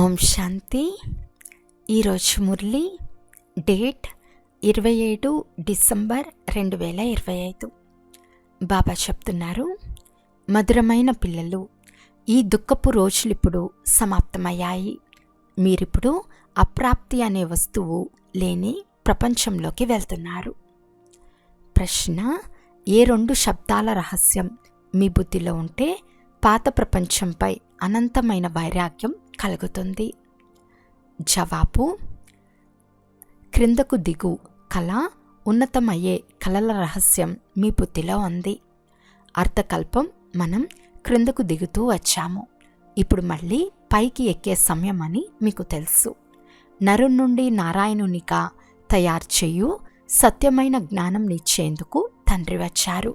ఓం శాంతి. ఈరోజు Murali date 27 December 2025. బాబా చెప్తున్నారు, మధురమైన పిల్లలు, ఈ దుఃఖపు రోజులిప్పుడు సమాప్తమయ్యాయి. మీరిప్పుడు అప్రాప్తి అనే వస్తువు లేని ప్రపంచంలోకి వెళ్తున్నారు. ప్రశ్న: ఏ రెండు శబ్దాల రహస్యం మీ బుద్ధిలో ఉంటే పాత ప్రపంచంపై అనంతమైన వైరాగ్యం కలుగుతుంది? జవాబు: క్రిందకు దిగు కళ ఉన్నతమయ్యే కళల రహస్యం మీ బుద్ధిలో ఉంది. అర్థకల్పం మనం క్రిందకు దిగుతూ వచ్చాము. ఇప్పుడు మళ్ళీ పైకి ఎక్కే సమయం అని మీకు తెలుసు. నరు నుండి నారాయణునిగా తయారు చేయు సత్యమైన జ్ఞానం నిచ్చేందుకు తండ్రి వచ్చారు.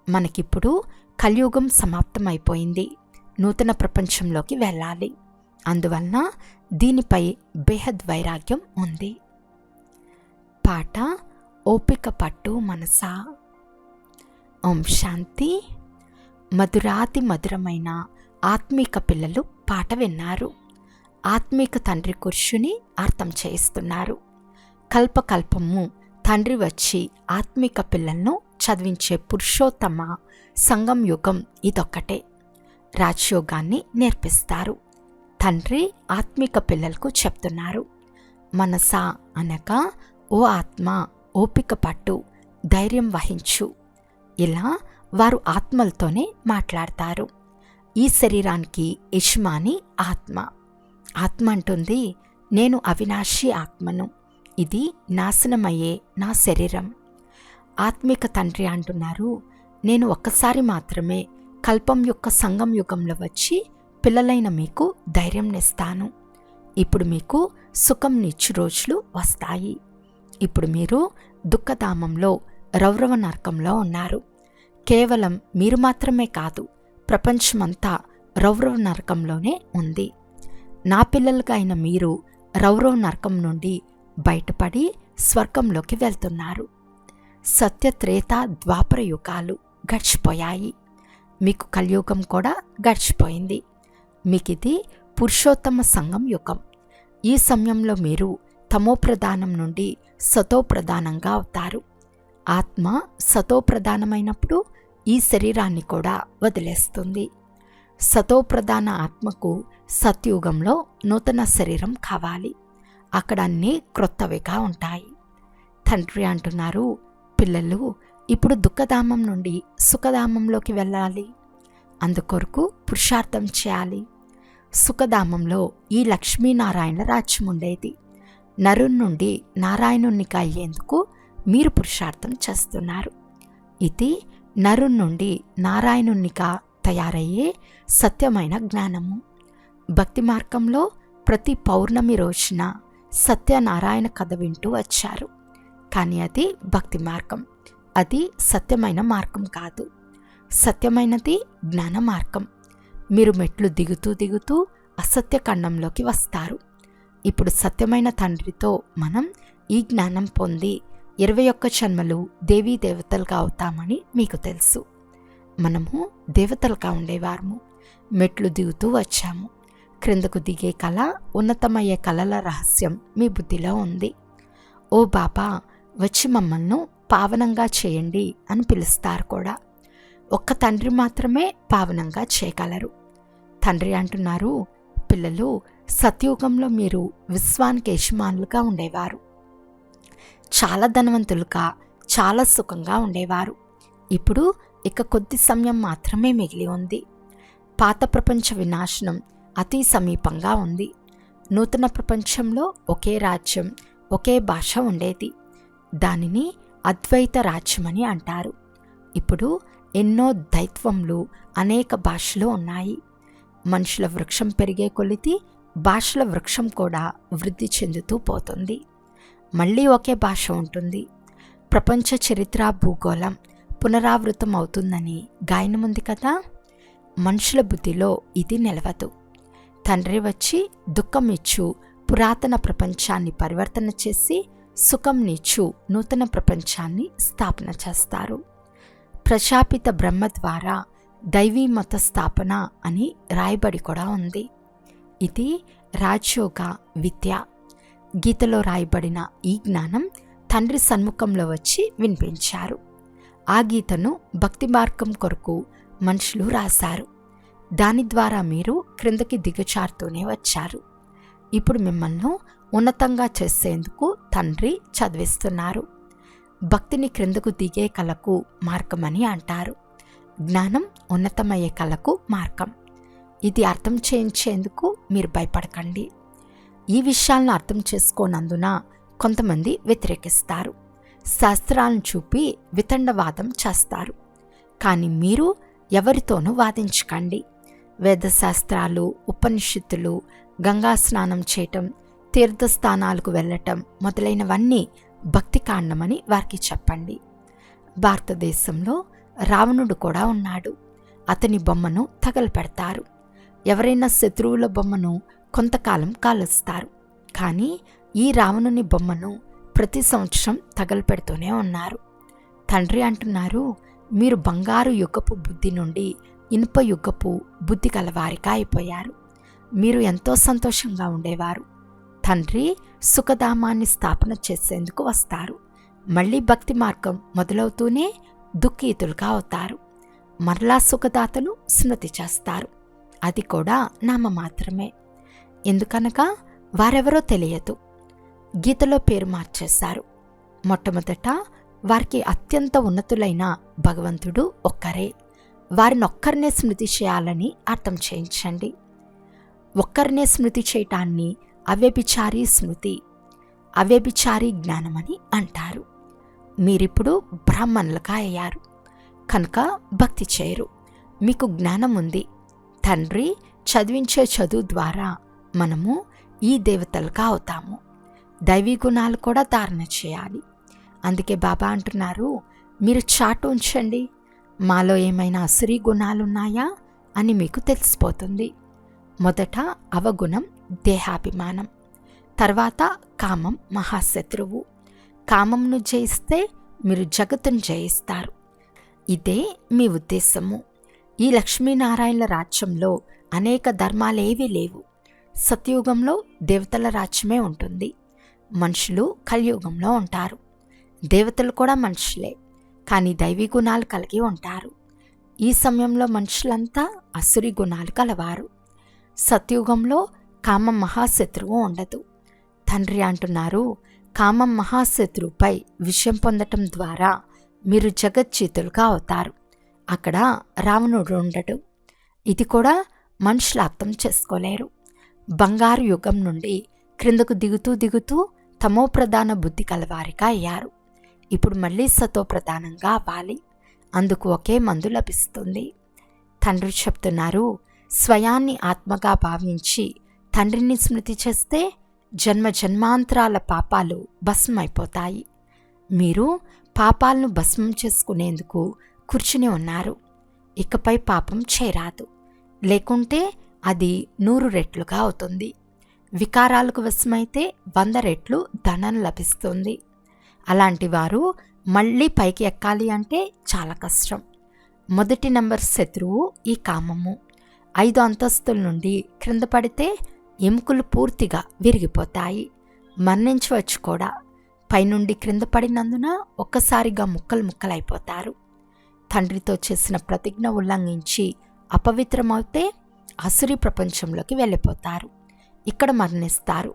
మనకిప్పుడు కలియుగం సమాప్తమైపోయింది. నూతన ప్రపంచంలోకి వెళ్ళాలి. అందువలన దీనిపై బేహద్ వైరాగ్యం ఉంది. పాట: ఓపిక పట్టు మనసా. ఓం శాంతి. మధురాతి మధురమైన ఆత్మీక పిల్లలు పాట విన్నారు. ఆత్మీక తండ్రి కూర్చుని అర్థం చేయిస్తున్నారు. కల్పకల్పము తండ్రి వచ్చి ఆత్మీక పిల్లలను చదివించే పురుషోత్తమ సంగం యుగం ఇదొక్కటే. రాజయోగాన్ని నేర్పిస్తారు. తండ్రి ఆత్మిక పిల్లలకు చెప్తున్నారు, మనసా అనగా ఓ ఆత్మ, ఓపిక పట్టు, ధైర్యం వహించు. ఇలా వారు ఆత్మలతోనే మాట్లాడతారు. ఈ శరీరానికి యజమాని ఆత్మ. ఆత్మ అంటుంది, నేను అవినాశి ఆత్మను, ఇది నాశనమయ్యే నా శరీరం. ఆత్మిక తండ్రి అంటున్నారు, నేను ఒక్కసారి మాత్రమే కల్పం యొక్క సంగం యుగంలో వచ్చి పిల్లలైన మీకు ధైర్యం నిస్తాను. ఇప్పుడు మీకు సుఖం నిచ్చు రోజులు వస్తాయి. ఇప్పుడు మీరు దుఃఖధామంలో రౌరవ నరకంలో ఉన్నారు. కేవలం మీరు మాత్రమే కాదు, ప్రపంచమంతా రౌరవ నరకంలోనే ఉంది. నా పిల్లలుగా అయిన మీరు రౌరవ నరకం నుండి బయటపడి స్వర్గంలోకి వెళ్తున్నారు. సత్యత్రేత ద్వాపర యుగాలు గడిచిపోయాయి. మీకు కలియుగం కూడా గడిచిపోయింది. మీకిది పురుషోత్తమ సంగం యుగం. ఈ సమయంలో మీరు తమోప్రధానం నుండి సతోప్రధానంగా అవుతారు. ఆత్మ సతోప్రధానమైనప్పుడు ఈ శరీరాన్ని కూడా వదిలేస్తుంది. సతోప్రధాన ఆత్మకు సత్యుగంలో నూతన శరీరం కావాలి. అక్కడ అన్నీ క్రొత్తవిగా ఉంటాయి. తండ్రి అంటున్నారు, పిల్లలు ఇప్పుడు దుఃఖధామం నుండి సుఖధామంలోకి వెళ్ళాలి. అందుకొరకు పురుషార్థం చేయాలి. సుఖధామంలో ఈ లక్ష్మీనారాయణల రాజ్యం ఉండేది. నరుని నుండి నారాయణునిగా అయ్యేందుకు మీరు పురుషార్థం చేస్తున్నారు. ఇది నరుని నుండి నారాయణునిగా తయారయ్యే సత్యమైన జ్ఞానము. భక్తి మార్గంలో ప్రతి పౌర్ణమి రోజున సత్యనారాయణ కథ వింటూ వచ్చారు. కానీ అది భక్తి మార్గం, అది సత్యమైన మార్గం కాదు. సత్యమైనది జ్ఞాన మార్గం. మీరు మెట్లు దిగుతూ దిగుతూ అసత్య ఖండంలోకి వస్తారు. ఇప్పుడు సత్యమైన తండ్రితో మనం ఈ జ్ఞానం పొంది 21 జన్మలు దేవీ దేవతలుగా అవుతామని మీకు తెలుసు. మనము దేవతలుగా ఉండేవారము. మెట్లు దిగుతూ వచ్చాము. క్రిందకు దిగే కళ, ఉన్నతమయ్యే కళల రహస్యం మీ బుద్ధిలో ఉంది. ఓ బాబా, వచ్చి మమ్మల్ని పావనంగా చేయండి అని పిలుస్తారు కూడా. ఒక్క తండ్రి మాత్రమే పావనంగా చేయగలరు. తండ్రి అంటున్నారు, పిల్లలు, సత్యుగంలో మీరు విశ్వానికి యజమానులుగా ఉండేవారు. చాలా ధనవంతులుగా, చాలా సుఖంగా ఉండేవారు. ఇప్పుడు ఇక కొద్ది సమయం మాత్రమే మిగిలి ఉంది. పాత ప్రపంచ వినాశనం అతి సమీపంగా ఉంది. నూతన ప్రపంచంలో ఒకే రాజ్యం, ఒకే భాష ఉండేది. దానిని అద్వైత రాజ్యమని అంటారు. ఇప్పుడు ఎన్నో దైత్వములు అనేక భాషలు ఉన్నాయి. మనుషుల వృక్షం పెరిగే కొలిది భాషల వృక్షం కూడా వృద్ధి చెందుతూ పోతుంది. మళ్ళీ ఒకే భాష ఉంటుంది. ప్రపంచ చరిత్ర భూగోళం పునరావృతం అవుతుందని గాయనం ఉంది కదా. మనుషుల బుద్ధిలో ఇది నిలవదు. తండ్రి వచ్చి దుఃఖం ఇచ్చు పురాతన ప్రపంచాన్ని పరివర్తన చేసి సుఖం నిచ్చు నూతన ప్రపంచాన్ని స్థాపన చేస్తారు. ప్రజాపిత బ్రహ్మ ద్వారా దైవీ మత స్థాపన అని రాయబడి కూడా ఉంది. ఇది రాజయోగ విద్య. గీతలో రాయబడిన ఈ జ్ఞానం తండ్రి సన్ముఖంలో వచ్చి వినిపించారు. ఆ గీతను భక్తి మార్గం కొరకు మనుషులు రాశారు. దాని ద్వారా మీరు క్రిందకి దిగచారుతూనే వచ్చారు. ఇప్పుడు మిమ్మల్ని ఉన్నతంగా చేసేందుకు తండ్రి చదివిస్తున్నారు. భక్తిని క్రిందకు దిగే కళకు మార్గమని అంటారు. జ్ఞానం ఉన్నతమయ్యే కళకు మార్గం. ఇది అర్థం చేయించేందుకు మీరు భయపడకండి. ఈ విషయాలను అర్థం చేసుకోనందున కొంతమంది వ్యతిరేకిస్తారు, శాస్త్రాలను చూపి వితండవాదం చేస్తారు. కానీ మీరు ఎవరితోనూ వాదించకండి. వేదశాస్త్రాలు, ఉపనిషత్తులు, గంగా స్నానం చేయటం, తీర్థస్థానాలకు వెళ్ళటం మొదలైనవన్నీ భక్తి కాండమని వారికి చెప్పండి. భారతదేశంలో రావణుడు కూడా ఉన్నాడు. అతని బొమ్మను తగలపెడతారు. ఎవరైనా శత్రువుల బొమ్మను కొంతకాలం కాలుస్తారు. కానీ ఈ రావణుని బొమ్మను ప్రతి సంవత్సరం తగలపెడుతూనే ఉన్నారు. తండ్రి అంటున్నారు, మీరు బంగారు యుగపు బుద్ధి నుండి ఇనుప యుగపు బుద్ధి గలవారిగా అయిపోయారు. మీరు ఎంతో సంతోషంగా ఉండేవారు. తండ్రి సుఖధామాన్ని స్థాపన చేసేందుకు వస్తారు. మళ్ళీ భక్తి మార్గం మొదలవుతూనే దుఃఖితులుగా అవుతారు. మరలా సుఖదాతను స్మృతి చేస్తారు. అది కూడా నామ మాత్రమే. ఎందుకనగా వారెవరో తెలియదు. గీతలో పేరు మార్చేశారు. మొట్టమొదట వారికి అత్యంత ఉన్నతులైన భగవంతుడు ఒక్కరే. వారినొక్కరినే స్మృతి చేయాలని అర్థం చేయించండి. ఒక్కరినే స్మృతి చేయటాన్ని అవ్యభిచారి స్మృతి, అవ్యభిచారి జ్ఞానమని అంటారు. మీరిప్పుడు బ్రాహ్మణులుగా అయ్యారు కనుక భక్తి చేయరు. మీకు జ్ఞానం ఉంది. తండ్రి చదివించే చదువు ద్వారా మనము ఈ దేవతలుగా అవుతాము. దైవీ గుణాలు కూడా ధారణ చేయాలి. అందుకే బాబా అంటున్నారు, మీరు చాటు ఉంచండి. మాలో ఏమైనా అసురీ గుణాలున్నాయా అని మీకు తెలిసిపోతుంది. మొదట అవగుణం దేహాభిమానం, తర్వాత కామం మహాశత్రువు. కామంను జయిస్తే మీరు జగత్తును జయిస్తారు. ఇదే మీ ఉద్దేశము. ఈ లక్ష్మీనారాయణల రాజ్యంలో అనేక ధర్మాలేవీ లేవు. సత్యుగంలో దేవతల రాజ్యమే ఉంటుంది. మనుషులు కలియుగంలో ఉంటారు. దేవతలు కూడా మనుషులే, కానీ దైవీ గుణాలు కలిగి ఉంటారు. ఈ సమయంలో మనుషులంతా అసురి గుణాలు కలవారు. సత్యుగంలో కామం మహాశత్రువు ఉండదు. తండ్రి అంటున్నారు, కామం మహాశత్రువుపై విజయం పొందటం ద్వారా మీరు జగజ్జీతులుగా అవుతారు. అక్కడ రావణుడు ఉండడు. ఇది కూడా మనుషులు అర్థం చేసుకోలేరు. బంగారు యుగం నుండి క్రిందకు దిగుతూ తమో ప్రధాన బుద్ధి కలవారిగా అయ్యారు. ఇప్పుడు మళ్ళీ సతో ప్రధానంగా అవ్వాలి. అందుకు ఒకే మందు లభిస్తుంది. తండ్రి చెప్తున్నారు, స్వయాన్ని ఆత్మగా భావించి తండ్రిని స్మృతి చేస్తే జన్మ జన్మాంతరాల పాపాలు భస్మైపోతాయి. మీరు పాపాలను భస్మం చేసుకునేందుకు కూర్చుని ఉన్నారు. ఇకపై పాపం చేయరాదు, లేకుంటే అది 100 రెట్లుగా అవుతుంది. వికారాలకు వశమైతే 100 రెట్లు ధనం లభిస్తుంది. అలాంటి వారు మళ్ళీ పైకి ఎక్కాలి అంటే చాలా కష్టం. మొదటి నంబర్ శత్రువు ఈ కామము. 5 అంతస్తుల నుండి క్రింద పడితే ఎముకలు పూర్తిగా విరిగిపోతాయి, మరణించవచ్చు కూడా. పైనుండి క్రింద పడినందున ఒక్కసారిగా ముక్కలైపోతారు. తండ్రితో చేసిన ప్రతిజ్ఞ ఉల్లంఘించి అపవిత్రమవుతే అసురి ప్రపంచంలోకి వెళ్ళిపోతారు. ఇక్కడ మరణిస్తారు.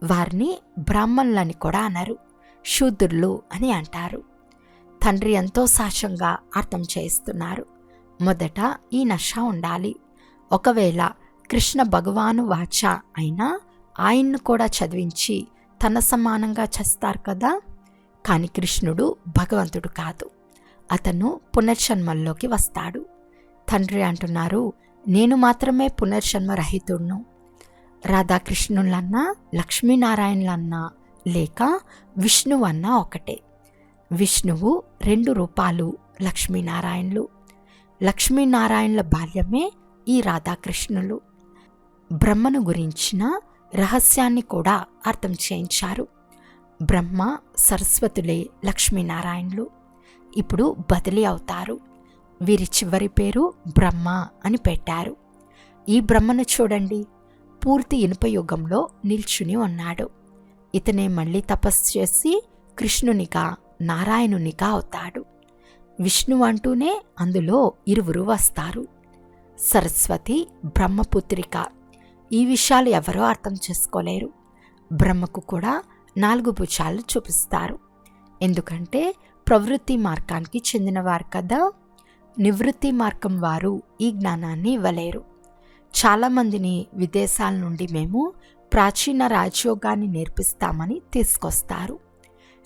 వారిని బ్రాహ్మణులని కూడా అనరు, శూద్రులు అని అంటారు. తండ్రి ఎంతో సాక్ష్యంగా అర్థం చేస్తున్నారు. మొదట ఈ నష ఉండాలి. ఒకవేళ కృష్ణ భగవాను వాచ అయినా ఆయన్ను కూడా చదివించి తన సమానంగా చేస్తారు కదా. కానీ కృష్ణుడు భగవంతుడు కాదు. అతను పునర్జన్మల్లోకి వస్తాడు. తండ్రి అంటున్నారు, నేను మాత్రమే పునర్జన్మ రహితుడును. రాధాకృష్ణులన్నా లక్ష్మీనారాయణులన్నా లేక విష్ణువు అన్నా ఒకటే. విష్ణువు 2 రూపాలు లక్ష్మీనారాయణులు. లక్ష్మీనారాయణుల బాల్యమే ఈ రాధాకృష్ణులు. బ్రహ్మను గురించిన రహస్యాన్ని కూడా అర్థం చేయించారు. బ్రహ్మ సరస్వతులే లక్ష్మీనారాయణులు. ఇప్పుడు బదిలీ అవుతారు. వీరి చివరి పేరు బ్రహ్మ అని పెట్టారు. ఈ బ్రహ్మను చూడండి, పూర్తి ఇనుపయుగంలో నిల్చుని ఉన్నాడు. ఇతనే మళ్ళీ తపస్సు చేసి కృష్ణునిగా నారాయణునిగా అవుతాడు. విష్ణు అంటూనే అందులో ఇరువురు వస్తారు. సరస్వతి బ్రహ్మపుత్రిక. ఈ విషయాలు ఎవరో అర్థం చేసుకోలేరు. బ్రహ్మకు కూడా 4 భుజాలు చూపిస్తారు. ఎందుకంటే ప్రవృత్తి మార్గానికి చెందినవారు కదా. నివృత్తి మార్గం వారు ఈ జ్ఞానాన్ని ఇవ్వలేరు. చాలామందిని విదేశాల నుండి మేము ప్రాచీన రాజయోగాన్ని నేర్పిస్తామని తీసుకొస్తారు.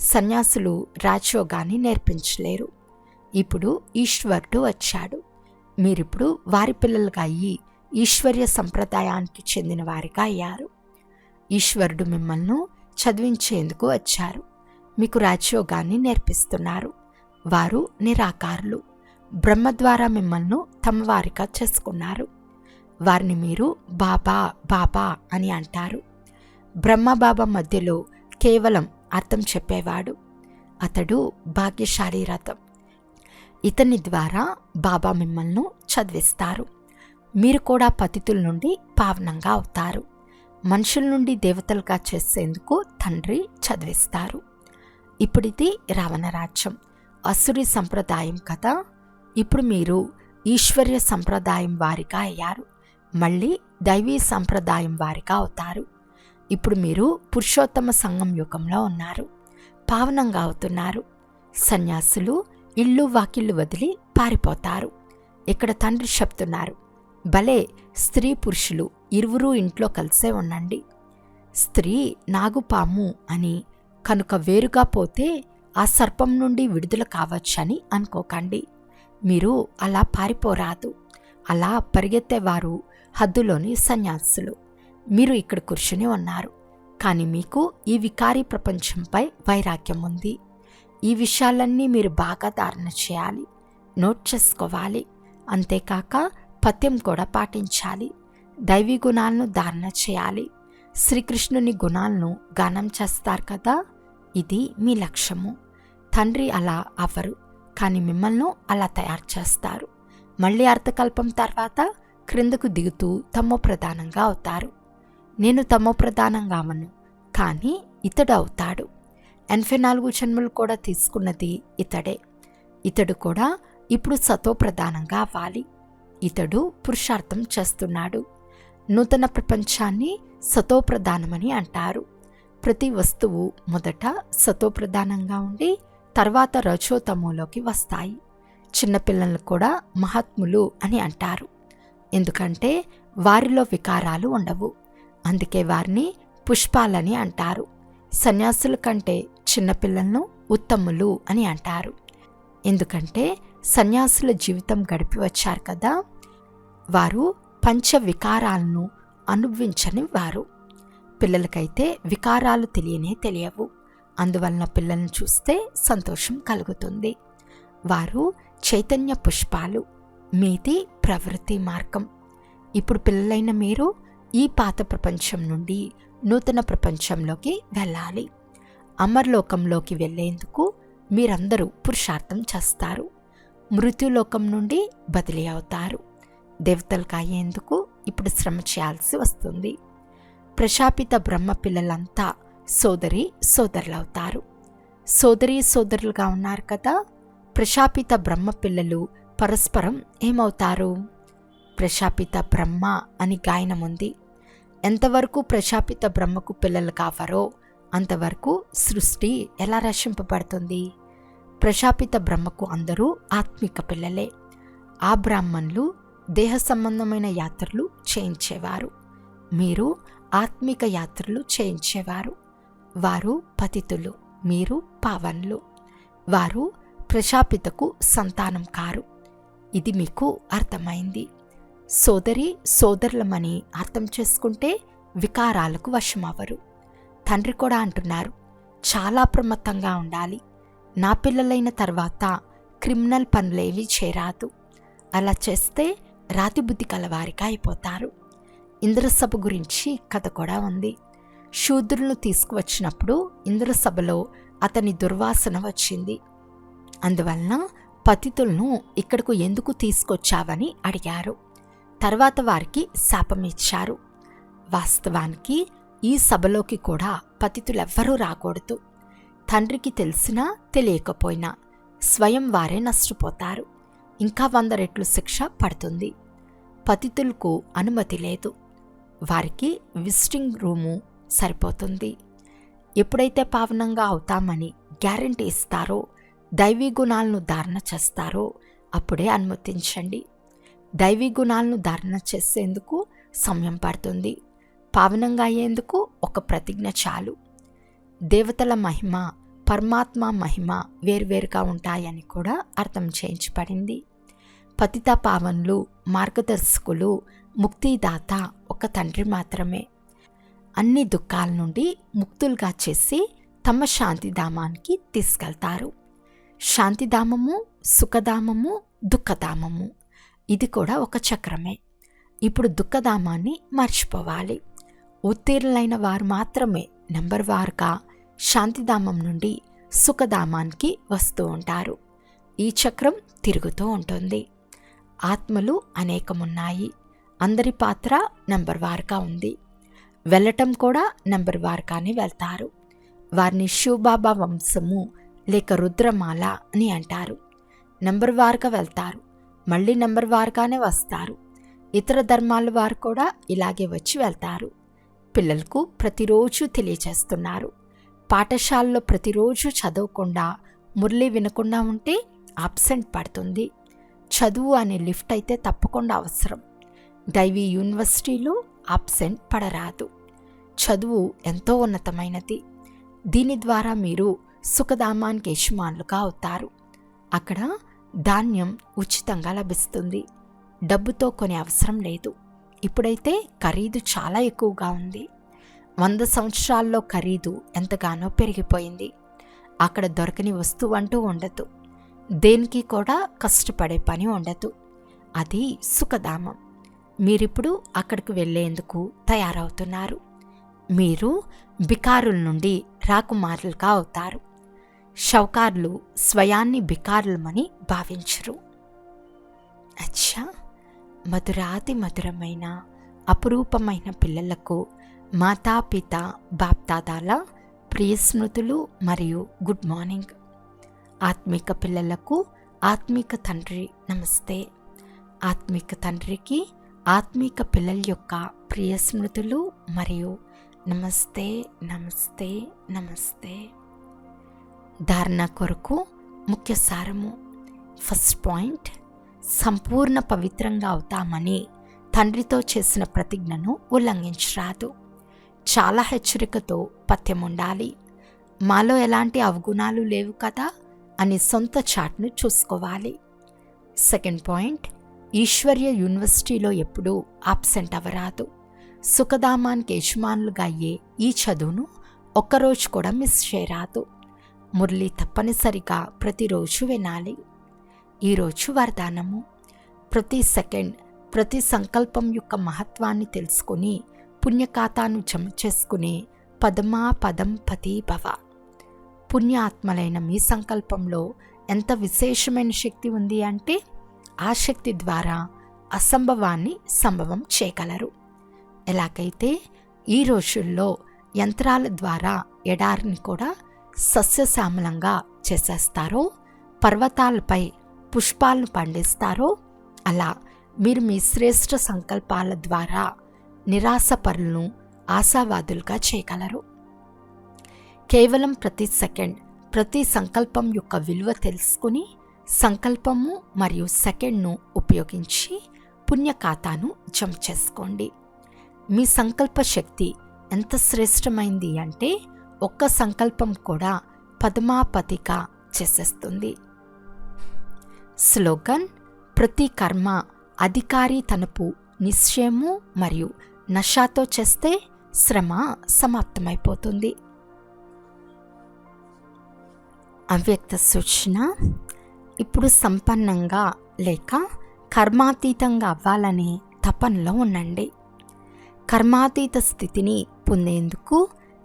సన్యాసులు రాజయోగాన్ని నేర్పించలేరు. ఇప్పుడు ఈశ్వరుడు వచ్చాడు. మీరిప్పుడు వారి పిల్లలుగా అయ్యి ఈశ్వర్య సంప్రదాయానికి చెందిన వారిగా అయ్యారు. ఈశ్వరుడు మిమ్మల్ని చదివించేందుకు వచ్చారు. మీకు రాజయోగాన్ని నేర్పిస్తున్నారు. వారు నిరాకారులు. బ్రహ్మ ద్వారా మిమ్మల్ని తమ వారిగా చేసుకున్నారు. వారిని మీరు బాబా బాబా అని అంటారు. బ్రహ్మ బాబా మధ్యలో కేవలం అర్థం చెప్పేవాడు. అతడు భాగ్యశాలి రథం. ఇతని ద్వారా బాబా మిమ్మల్ని చదివిస్తారు. మీరు కూడా పతితుల నుండి పావనంగా అవుతారు. మనుషుల నుండి దేవతలుగా చేసేందుకు తండ్రి చదివిస్తారు. ఇప్పుడిది రావణ రాజ్యం, అసురి సంప్రదాయం కదా. ఇప్పుడు మీరు ఈశ్వర్య సంప్రదాయం వారిగా అయ్యారు. మళ్ళీ దైవీ సంప్రదాయం వారిగా అవుతారు. ఇప్పుడు మీరు పురుషోత్తమ సంఘం యుగంలో ఉన్నారు. పావనంగా అవుతున్నారు. సన్యాసులు ఇల్లు వాకిళ్ళు వదిలి పారిపోతారు. ఇక్కడ తండ్రి చెప్తున్నారు, భలే స్త్రీ పురుషులు ఇరువురు ఇంట్లో కలిసే ఉండండి. స్త్రీ నాగుపాము అని కనుక వేరుగా పోతే ఆ సర్పం నుండి విడుదల కావచ్చని అనుకోకండి. మీరు అలా పారిపోరాదు. అలా పరిగెత్తేవారు హద్దులోని సన్యాసులు. మీరు ఇక్కడ కూర్చుని ఉన్నారు. కానీ మీకు ఈ వికారీ ప్రపంచంపై వైరాగ్యం ఉంది. ఈ విషయాలన్నీ మీరు బాగా ధారణ చేయాలి, నోట్ చేసుకోవాలి. అంతేకాక పథ్యం కూడా పాటించాలి. దైవీ గుణాలను ధారణ చేయాలి. శ్రీకృష్ణుని గుణాలను గానం చేస్తారు కదా. ఇది మీ లక్ష్యము. తండ్రి అలా అవ్వరు, కానీ మిమ్మల్ని అలా తయారు చేస్తారు. మళ్ళీ అర్థకల్పం తర్వాత క్రిందకు దిగుతూ తమో ప్రధానంగా అవుతారు. నేను తమో ప్రధానంగా అవను, కానీ ఇతడు అవుతాడు. 84 జన్మలు కూడా తీసుకున్నది ఇతడే. ఇతడు కూడా ఇప్పుడు సతో ప్రధానంగా అవ్వాలి. ఇతడు పురుషార్థం చేస్తున్నాడు. నూతన ప్రపంచాన్ని సతో ప్రధానమని అంటారు. ప్రతి వస్తువు మొదట సతో ప్రధానంగా ఉండి తర్వాత రజోతమోలోకి వస్తాయి. చిన్నపిల్లలను కూడా మహాత్ములు అని అంటారు. ఎందుకంటే వారిలో వికారాలు ఉండవు. అందుకే వారిని పుష్పాలని అంటారు. సన్యాసుల కంటే చిన్నపిల్లలను ఉత్తములు అని అంటారు. ఎందుకంటే సన్యాసుల జీవితం గడిపి వచ్చారు కదా. వారు పంచ వికారాలను అనుభవించని వారు. పిల్లలకైతే వికారాలు తెలియవు. అందువలన పిల్లలను చూస్తే సంతోషం కలుగుతుంది. వారు చైతన్య పుష్పాలు. మీది ప్రవృత్తి మార్గం. ఇప్పుడు పిల్లలైన మీరు ఈ పాత ప్రపంచం నుండి నూతన ప్రపంచంలోకి వెళ్ళాలి. అమర్లోకంలోకి వెళ్ళేందుకు మీరందరూ పురుషార్థం చేస్తారు. మృత్యులోకం నుండి బదిలీ అవుతారు. దేవతలకు అయ్యేందుకు ఇప్పుడు శ్రమ చేయాల్సి వస్తుంది. ప్రజాపిత బ్రహ్మ పిల్లలంతా సోదరి సోదరులవుతారు. సోదరి సోదరులుగా ఉన్నారు కదా. ప్రజాపిత బ్రహ్మ పిల్లలు పరస్పరం ఏమవుతారు? ప్రజాపిత బ్రహ్మ అని గాయనం ఉంది. ఎంతవరకు ప్రజాపిత బ్రహ్మకు పిల్లలు కావరో అంతవరకు సృష్టి ఎలా రక్షింపబడుతుంది? ప్రజాపిత బ్రహ్మకు అందరూ ఆత్మిక పిల్లలే. ఆ బ్రాహ్మణులు దేహ సంబంధమైన యాత్రలు చేయించేవారు. మీరు ఆత్మిక యాత్రలు చేయించేవారు. వారు పతితులు, మీరు పావనులు. వారు ప్రజాపితకు సంతానం కారు. ఇది మీకు అర్థమైంది. సోదరి సోదరులమని అర్థం చేసుకుంటే వికారాలకు వశమవ్వరు. తండ్రి కూడా అంటున్నారు, చాలా ప్రమత్తంగా ఉండాలి. నా పిల్లలైన తర్వాత క్రిమినల్ పనులేవి చేరాదు. అలా చేస్తే రాతి బుద్ధి కలవారిగా అయిపోతారు. ఇంద్రసభ గురించి కథ కూడా ఉంది. శూద్రులను తీసుకువచ్చినప్పుడు ఇంద్రసభలో అతని దుర్వాసన వచ్చింది. అందువలన పతితులను ఇక్కడకు ఎందుకు తీసుకొచ్చావని అడిగారు. తర్వాత వారికి శాపం ఇచ్చారు. వాస్తవానికి ఈ సభలోకి కూడా పతితులెవ్వరూ రాకూడదు. తండ్రికి తెలిసినా తెలియకపోయినా స్వయం వారే నష్టపోతారు. ఇంకా 100 రెట్లు శిక్ష పడుతుంది. పతితులకు అనుమతి లేదు. వారికి విజిటింగ్ రూము సరిపోతుంది. ఎప్పుడైతే పావనంగా అవుతామని గ్యారంటీ ఇస్తారో, దైవీ గుణాలను ధారణ చేస్తారో అప్పుడే అనుమతించండి. దైవీ గుణాలను ధారణ చేసేందుకు సమయం పడుతుంది. పావనంగా అయ్యేందుకు ఒక ప్రతిజ్ఞ చాలు. దేవతల మహిమ, పరమాత్మ మహిమ వేర్వేరుగా ఉంటాయని కూడా అర్థం చేయించబడింది. పతిత పావనులు, మార్గదర్శకులు, ముక్తిదాత ఒక తండ్రి మాత్రమే. అన్ని దుఃఖాల నుండి ముక్తులుగా చేసి తమ శాంతిధామానికి తీసుకెళ్తారు. శాంతిధామము, సుఖధామము, దుఃఖధామము ఇది కూడా ఒక చక్రమే. ఇప్పుడు దుఃఖధామాన్ని మర్చిపోవాలి. ఉత్తీర్ణులైన వారు మాత్రమే నెంబర్ వారుగా శాంతిధామం నుండి సుఖధామానికి వస్తూ ఉంటారు. ఈ చక్రం తిరుగుతూ ఉంటుంది. ఆత్మలు అనేకమున్నాయి. అందరి పాత్ర నెంబర్ వారుగా ఉంది. వెళ్ళటం కూడా నెంబర్ వారుగానే వెళ్తారు. వారిని శివబాబా వంశము లేక రుద్రమాల అని అంటారు. నెంబర్ వారుగా వెళ్తారు, మళ్ళీ నెంబర్ వారుగానే వస్తారు. ఇతర ధర్మాల వారు కూడా ఇలాగే వచ్చి వెళ్తారు. పిల్లలకు ప్రతిరోజు తెలియచేస్తున్నారు. పాఠశాలలో ప్రతిరోజు చదవకుండా, మురళి వినకుండా ఉంటే ఆబ్సెంట్ పడుతుంది. చదువు అనే లిఫ్ట్ అయితే తప్పకుండా అవసరం. దైవీ యూనివర్సిటీలో ఆబ్సెంట్ పడరాదు. చదువు ఎంతో ఉన్నతమైనది. దీని ద్వారా మీరు సుఖధామానికి యజమానులుగా అవుతారు. అక్కడ ధాన్యం ఉచితంగా లభిస్తుంది. డబ్బుతో కొనే అవసరం లేదు. ఇప్పుడైతే ఖరీదు చాలా ఎక్కువగా ఉంది. 100 సంవత్సరాల్లో ఖరీదు ఎంతగానో పెరిగిపోయింది. అక్కడ దొరకని వస్తువు అంటూ ఉండదు. దేనికి కూడా కష్టపడే పని ఉండదు. అది సుఖధామం. మీరిప్పుడు అక్కడికి వెళ్ళేందుకు తయారవుతున్నారు. మీరు బికారుల నుండి రాకుమారులుగా అవుతారు. షౌకార్లు స్వయాన్ని బికారులమని భావించరు. అచ్చా, మధురాతి మధురమైన అపురూపమైన పిల్లలకు మాతాపిత బాప్దాదాల ప్రియ స్మృతులు మరియు గుడ్ మార్నింగ్. ఆత్మిక పిల్లలకు ఆత్మిక తండ్రి నమస్తే. ఆత్మిక తండ్రికి ఆత్మిక పిల్లల యొక్క ప్రియ స్మృతులు మరియు నమస్తే నమస్తే నమస్తే. ధారణ కొరకు ముఖ్య సారము. ఫస్ట్ పాయింట్, సంపూర్ణ పవిత్రంగా అవుతామని తండ్రితో చేసిన ప్రతిజ్ఞను ఉల్లంఘించరాదు. చాలా హెచ్చరికతో పథ్యం ఉండాలి. మాలో ఎలాంటి అవగుణాలు లేవు కదా అని సొంత చాట్ను చూసుకోవాలి. సెకండ్ పాయింట్, ఈశ్వర్య యూనివర్సిటీలో ఎప్పుడూ ఆబ్సెంట్ అవ్వరాదు. సుఖధామానికి యజమానులుగా అయ్యే ఈ చదువును ఒక్కరోజు కూడా మిస్ చేయరాదు. మురళి తప్పనిసరిగా ప్రతిరోజు వినాలి. ఈరోజు వరదానము. ప్రతి సెకండ్, ప్రతి సంకల్పం యొక్క మహత్వాన్ని తెలుసుకుని పుణ్యఖాతాను జమ చేసుకుని పదమా పదం పతి భవ. పుణ్యాత్మలైన మీ సంకల్పంలో ఎంత విశేషమైన శక్తి ఉంది అంటే ఆ శక్తి ద్వారా అసంభవాన్ని సంభవం చేయగలరు. ఎలాగైతే ఈ రోజుల్లో యంత్రాల ద్వారా ఎడారిని కూడా సస్యశ్యామలంగా చేసేస్తారో, పర్వతాలపై పుష్పాలను పండిస్తారో, అలా మీరు మీ శ్రేష్ఠ సంకల్పాల ద్వారా నిరాశపరులను ఆశావాదులుగా చేయగలరు. కేవలం ప్రతి సెకండ్, ప్రతి సంకల్పం యొక్క విలువ తెలుసుకుని సంకల్పము మరియు సెకండ్ను ఉపయోగించి పుణ్యఖాతాను జమ చేసుకోండి. మీ సంకల్ప శక్తి ఎంత శ్రేష్టమైంది అంటే ఒక్క సంకల్పం కూడా పద్మాపతిగా చేసేస్తుంది. స్లోగన్: ప్రతి కర్మ అధికారి తనపు నిశ్చయము మరియు నషాతో చేస్తే శ్రమ సమాప్తమైపోతుంది. అవ్యక్త సూచన: ఇప్పుడు సంపన్నంగా లేక కర్మాతీతంగా అవ్వాలనే తపనలో ఉండండి. కర్మాతీత స్థితిని పొందేందుకు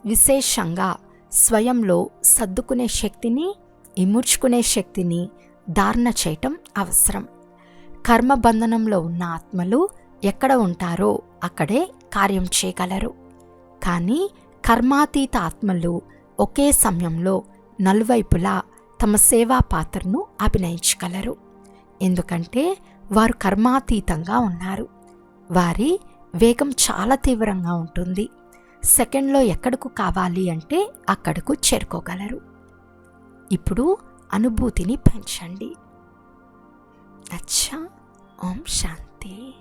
విశేషంగా స్వయంలో సర్దుకునే శక్తిని, ఇముడ్చుకునే శక్తిని ధారణ చేయటం అవసరం. కర్మబంధనంలో ఉన్న ఆత్మలు ఎక్కడ ఉంటారో అక్కడే కార్యం చేయగలరు. కానీ కర్మాతీత ఆత్మలు ఒకే సమయంలో నలువైపులా తమ సేవా పాత్రను అభినయించగలరు. ఎందుకంటే వారు కర్మాతీతంగా ఉన్నారు. వారి వేగం చాలా తీవ్రంగా ఉంటుంది. సెకండ్లో ఎక్కడకు కావాలి అంటే అక్కడకు చేరుకోగలరు. ఇప్పుడు అనుభూతిని పెంచండి. అచ్చా. ఓం శాంతి.